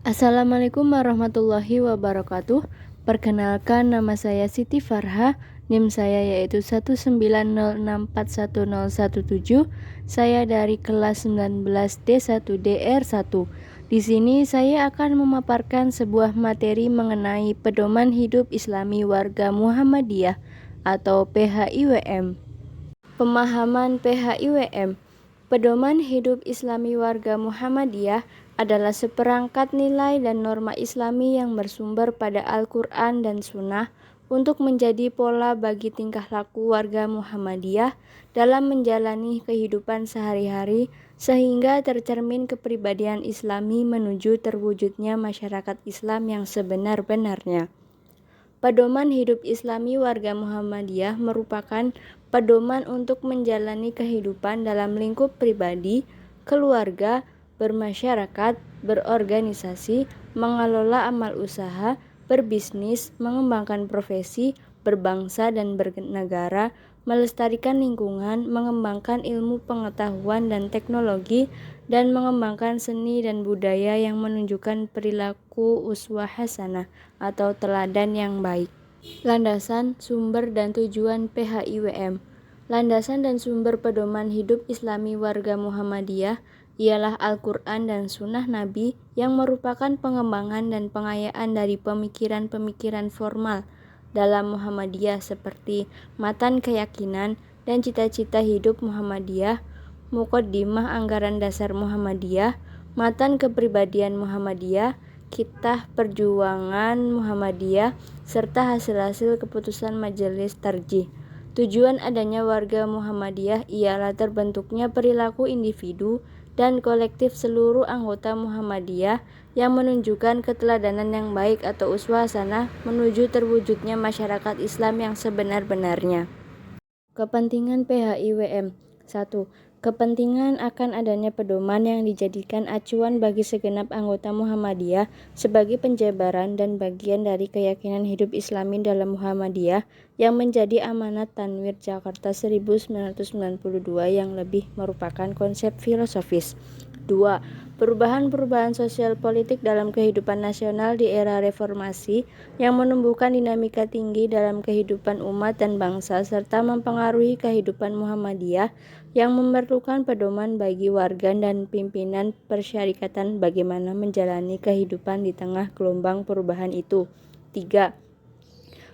Assalamualaikum warahmatullahi wabarakatuh. Perkenalkan, nama saya Siti Farha. NIM saya yaitu 190641017. Saya dari kelas 19D1DR1. Di sini saya akan memaparkan sebuah materi mengenai pedoman hidup Islami warga Muhammadiyah atau PHIWM. Pemahaman PHIWM. Pedoman hidup Islami warga Muhammadiyah adalah seperangkat nilai dan norma Islami yang bersumber pada Al-Quran dan Sunnah untuk menjadi pola bagi tingkah laku warga Muhammadiyah dalam menjalani kehidupan sehari-hari sehingga tercermin kepribadian Islami menuju terwujudnya masyarakat Islam yang sebenar-benarnya. Pedoman hidup Islami warga Muhammadiyah merupakan pedoman untuk menjalani kehidupan dalam lingkup pribadi, keluarga, bermasyarakat, berorganisasi, mengelola amal usaha, berbisnis, mengembangkan profesi, berbangsa dan bernegara, melestarikan lingkungan, mengembangkan ilmu pengetahuan dan teknologi, dan mengembangkan seni dan budaya yang menunjukkan perilaku uswah hasanah atau teladan yang baik. Landasan, sumber, dan tujuan PHIWM. Landasan dan sumber pedoman hidup Islami warga Muhammadiyah ialah Al-Quran dan Sunnah Nabi yang merupakan pengembangan dan pengayaan dari pemikiran-pemikiran formal dalam Muhammadiyah seperti matan keyakinan dan cita-cita hidup Muhammadiyah, Muqaddimah anggaran dasar Muhammadiyah, matan kepribadian Muhammadiyah, Kitab Perjuangan Muhammadiyah, serta hasil-hasil keputusan Majelis Tarjih. Tujuan adanya warga Muhammadiyah ialah terbentuknya perilaku individu dan kolektif seluruh anggota Muhammadiyah yang menunjukkan keteladanan yang baik atau uswah hasanah menuju terwujudnya masyarakat Islam yang sebenar-benarnya. Kepentingan PHIWM. 1. Kepentingan akan adanya pedoman yang dijadikan acuan bagi segenap anggota Muhammadiyah sebagai penjabaran dan bagian dari keyakinan hidup Islami dalam Muhammadiyah yang menjadi amanat Tanwir Jakarta 1992 yang lebih merupakan konsep filosofis. 2. Perubahan-perubahan sosial politik dalam kehidupan nasional di era reformasi yang menumbuhkan dinamika tinggi dalam kehidupan umat dan bangsa serta mempengaruhi kehidupan Muhammadiyah yang memerlukan pedoman bagi warga dan pimpinan persyarikatan bagaimana menjalani kehidupan di tengah gelombang perubahan itu. 3.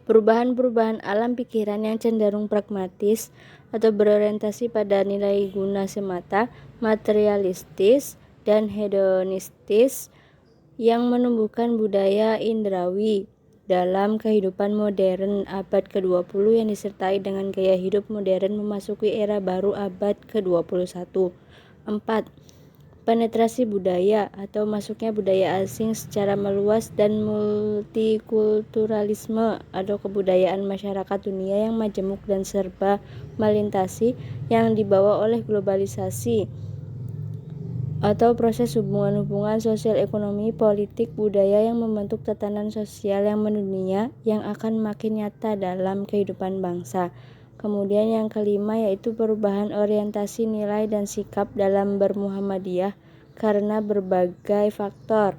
Perubahan-perubahan alam pikiran yang cenderung pragmatis atau berorientasi pada nilai guna semata, materialistis, dan hedonistis yang menumbuhkan budaya indrawi dalam kehidupan modern abad ke-20 yang disertai dengan gaya hidup modern memasuki era baru abad ke-21. 4. Penetrasi budaya atau masuknya budaya asing secara meluas dan multikulturalisme atau kebudayaan masyarakat dunia yang majemuk dan serba melintasi yang dibawa oleh globalisasi atau proses hubungan-hubungan sosial ekonomi, politik, budaya yang membentuk tatanan sosial yang mendunia yang akan makin nyata dalam kehidupan bangsa. Kemudian yang kelima yaitu perubahan orientasi nilai dan sikap dalam bermuhammadiyah karena berbagai faktor,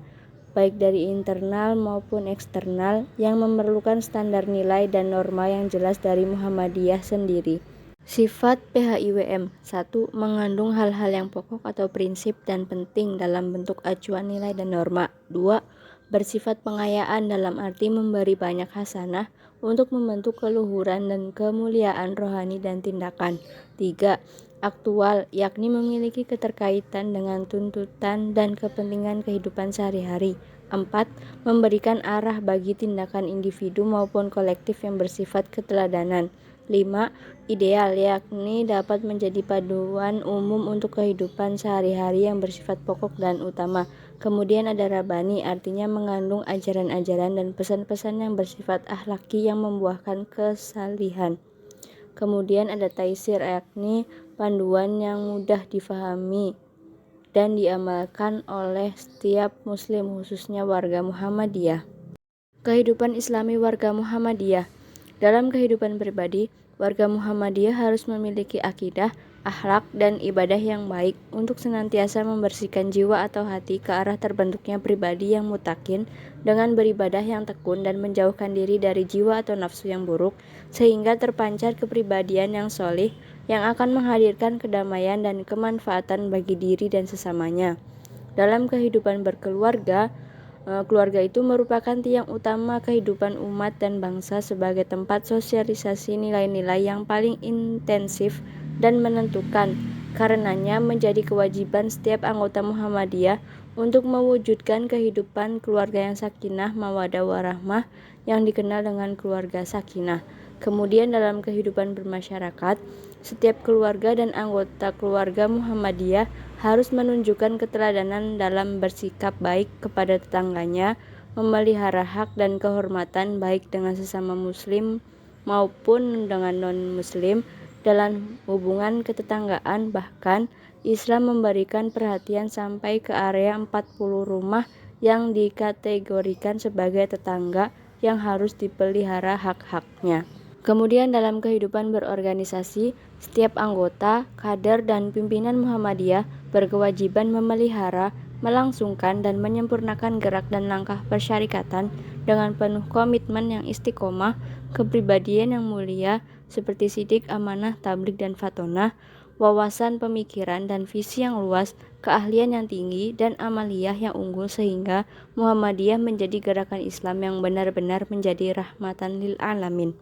baik dari internal maupun eksternal yang memerlukan standar nilai dan norma yang jelas dari Muhammadiyah sendiri. Sifat PHIWM. 1. Mengandung hal-hal yang pokok atau prinsip dan penting dalam bentuk acuan nilai dan norma. 2. Bersifat pengayaan dalam arti memberi banyak hasanah untuk membentuk keluhuran dan kemuliaan rohani dan tindakan. 3. Aktual, yakni memiliki keterkaitan dengan tuntutan dan kepentingan kehidupan sehari-hari. 4. Memberikan arah bagi tindakan individu maupun kolektif yang bersifat keteladanan. 5. Ideal, yakni dapat menjadi paduan umum untuk kehidupan sehari-hari yang bersifat pokok dan utama. Kemudian ada Rabbani, artinya mengandung ajaran-ajaran dan pesan-pesan yang bersifat akhlaki yang membuahkan kesalihan. Kemudian ada Taisir, yakni panduan yang mudah difahami dan diamalkan oleh setiap muslim khususnya warga Muhammadiyah. Kehidupan Islami warga Muhammadiyah. Dalam kehidupan pribadi, warga Muhammadiyah harus memiliki akidah, akhlak, dan ibadah yang baik untuk senantiasa membersihkan jiwa atau hati ke arah terbentuknya pribadi yang mutakin dengan beribadah yang tekun dan menjauhkan diri dari jiwa atau nafsu yang buruk sehingga terpancar kepribadian yang solih yang akan menghadirkan kedamaian dan kemanfaatan bagi diri dan sesamanya. Dalam kehidupan berkeluarga, keluarga itu merupakan tiang utama kehidupan umat dan bangsa sebagai tempat sosialisasi nilai-nilai yang paling intensif dan menentukan. Karenanya menjadi kewajiban setiap anggota Muhammadiyah untuk mewujudkan kehidupan keluarga yang sakinah, mawaddah warahmah yang dikenal dengan keluarga sakinah. Kemudian dalam kehidupan bermasyarakat, setiap keluarga dan anggota keluarga Muhammadiyah harus menunjukkan keteladanan dalam bersikap baik kepada tetangganya, memelihara hak dan kehormatan baik dengan sesama muslim maupun dengan non-muslim dalam hubungan ketetanggaan. Bahkan Islam memberikan perhatian sampai ke area 40 rumah yang dikategorikan sebagai tetangga yang harus dipelihara hak-haknya. Kemudian dalam kehidupan berorganisasi, setiap anggota, kader, dan pimpinan Muhammadiyah berkewajiban memelihara, melangsungkan, dan menyempurnakan gerak dan langkah persyarikatan dengan penuh komitmen yang istiqomah, kepribadian yang mulia seperti sidik, amanah, tabligh, dan fatonah, wawasan pemikiran dan visi yang luas, keahlian yang tinggi, dan amaliyah yang unggul sehingga Muhammadiyah menjadi gerakan Islam yang benar-benar menjadi rahmatan lil alamin.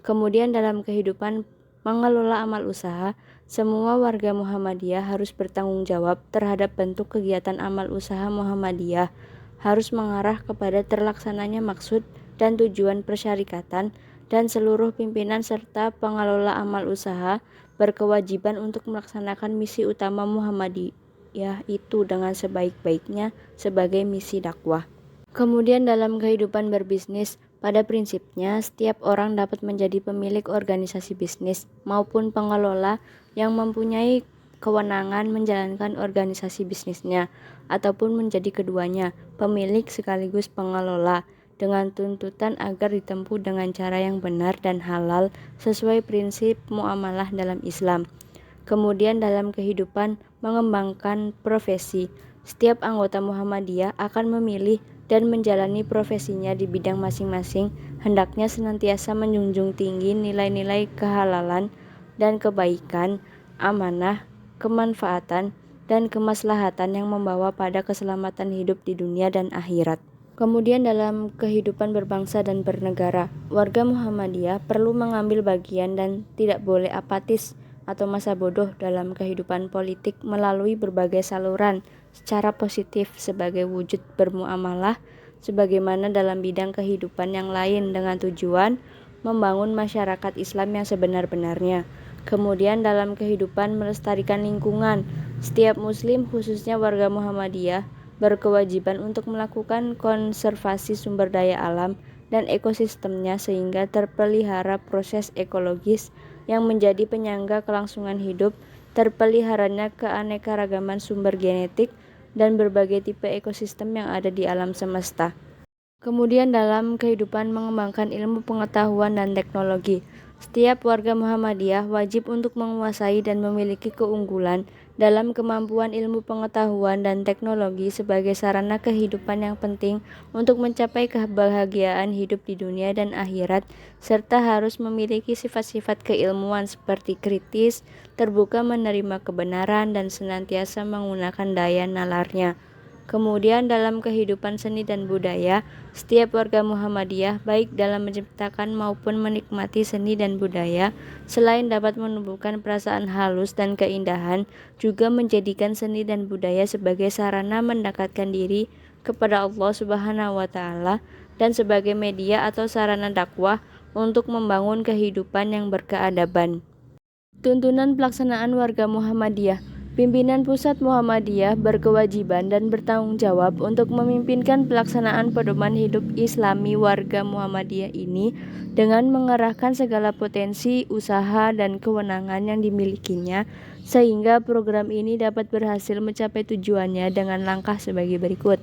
Kemudian dalam kehidupan mengelola amal usaha, semua warga Muhammadiyah harus bertanggung jawab terhadap bentuk kegiatan amal usaha Muhammadiyah, harus mengarah kepada terlaksananya maksud dan tujuan persyarikatan, dan seluruh pimpinan serta pengelola amal usaha berkewajiban untuk melaksanakan misi utama Muhammadiyah itu dengan sebaik-baiknya sebagai misi dakwah. Kemudian dalam kehidupan berbisnis, pada prinsipnya setiap orang dapat menjadi pemilik organisasi bisnis maupun pengelola yang mempunyai kewenangan menjalankan organisasi bisnisnya ataupun menjadi keduanya, pemilik sekaligus pengelola, dengan tuntutan agar ditempuh dengan cara yang benar dan halal sesuai prinsip muamalah dalam Islam. Kemudian dalam kehidupan mengembangkan profesi, setiap anggota Muhammadiyah akan memilih dan menjalani profesinya di bidang masing-masing, hendaknya senantiasa menjunjung tinggi nilai-nilai kehalalan dan kebaikan, amanah, kemanfaatan, dan kemaslahatan yang membawa pada keselamatan hidup di dunia dan akhirat. Kemudian dalam kehidupan berbangsa dan bernegara, warga Muhammadiyah perlu mengambil bagian dan tidak boleh apatis atau masa bodoh dalam kehidupan politik melalui berbagai saluran secara positif sebagai wujud bermuamalah sebagaimana dalam bidang kehidupan yang lain dengan tujuan membangun masyarakat Islam yang sebenar-benarnya. Kemudian dalam kehidupan melestarikan lingkungan, setiap muslim khususnya warga Muhammadiyah berkewajiban untuk melakukan konservasi sumber daya alam dan ekosistemnya sehingga terpelihara proses ekologis yang menjadi penyangga kelangsungan hidup, terpeliharanya keanekaragaman sumber genetik, dan berbagai tipe ekosistem yang ada di alam semesta. Kemudian dalam kehidupan mengembangkan ilmu pengetahuan dan teknologi, setiap warga Muhammadiyah wajib untuk menguasai dan memiliki keunggulan dalam kemampuan ilmu pengetahuan dan teknologi sebagai sarana kehidupan yang penting untuk mencapai kebahagiaan hidup di dunia dan akhirat, serta harus memiliki sifat-sifat keilmuan seperti kritis, terbuka menerima kebenaran, dan senantiasa menggunakan daya nalarnya. Kemudian dalam kehidupan seni dan budaya, setiap warga Muhammadiyah baik dalam menciptakan maupun menikmati seni dan budaya, selain dapat menumbuhkan perasaan halus dan keindahan, juga menjadikan seni dan budaya sebagai sarana mendekatkan diri kepada Allah Subhanahu wa Ta'ala dan sebagai media atau sarana dakwah untuk membangun kehidupan yang berkeadaban. Tuntunan pelaksanaan warga Muhammadiyah. Pimpinan Pusat Muhammadiyah berkewajiban dan bertanggung jawab untuk memimpinkan pelaksanaan pedoman hidup Islami warga Muhammadiyah ini dengan mengerahkan segala potensi, usaha, dan kewenangan yang dimilikinya sehingga program ini dapat berhasil mencapai tujuannya dengan langkah sebagai berikut.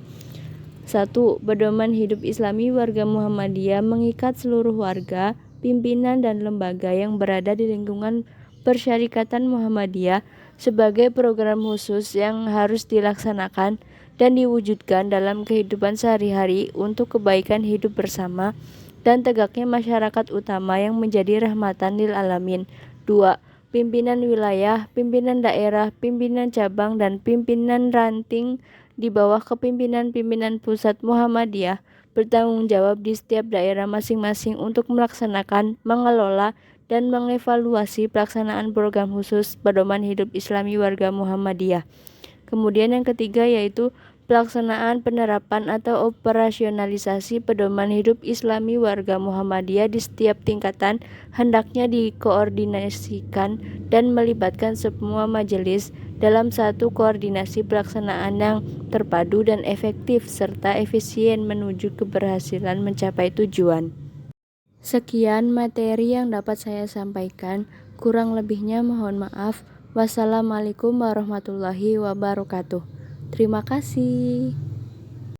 1. Pedoman hidup Islami warga Muhammadiyah mengikat seluruh warga, pimpinan, dan lembaga yang berada di lingkungan Persyarikatan Muhammadiyah sebagai program khusus yang harus dilaksanakan dan diwujudkan dalam kehidupan sehari-hari untuk kebaikan hidup bersama dan tegaknya masyarakat utama yang menjadi rahmatan lil alamin. 2. Pimpinan wilayah, pimpinan daerah, pimpinan cabang, dan pimpinan ranting di bawah kepimpinan-pimpinan pusat Muhammadiyah bertanggung jawab di setiap daerah masing-masing untuk melaksanakan, mengelola, dan mengevaluasi pelaksanaan program khusus pedoman hidup Islami warga Muhammadiyah. Kemudian yang ketiga yaitu pelaksanaan penerapan atau operasionalisasi pedoman hidup Islami warga Muhammadiyah di setiap tingkatan hendaknya dikoordinasikan dan melibatkan semua majelis dalam satu koordinasi pelaksanaan yang terpadu dan efektif serta efisien menuju keberhasilan mencapai tujuan. Sekian materi yang dapat saya sampaikan, kurang lebihnya mohon maaf. Wassalamualaikum warahmatullahi wabarakatuh. Terima kasih.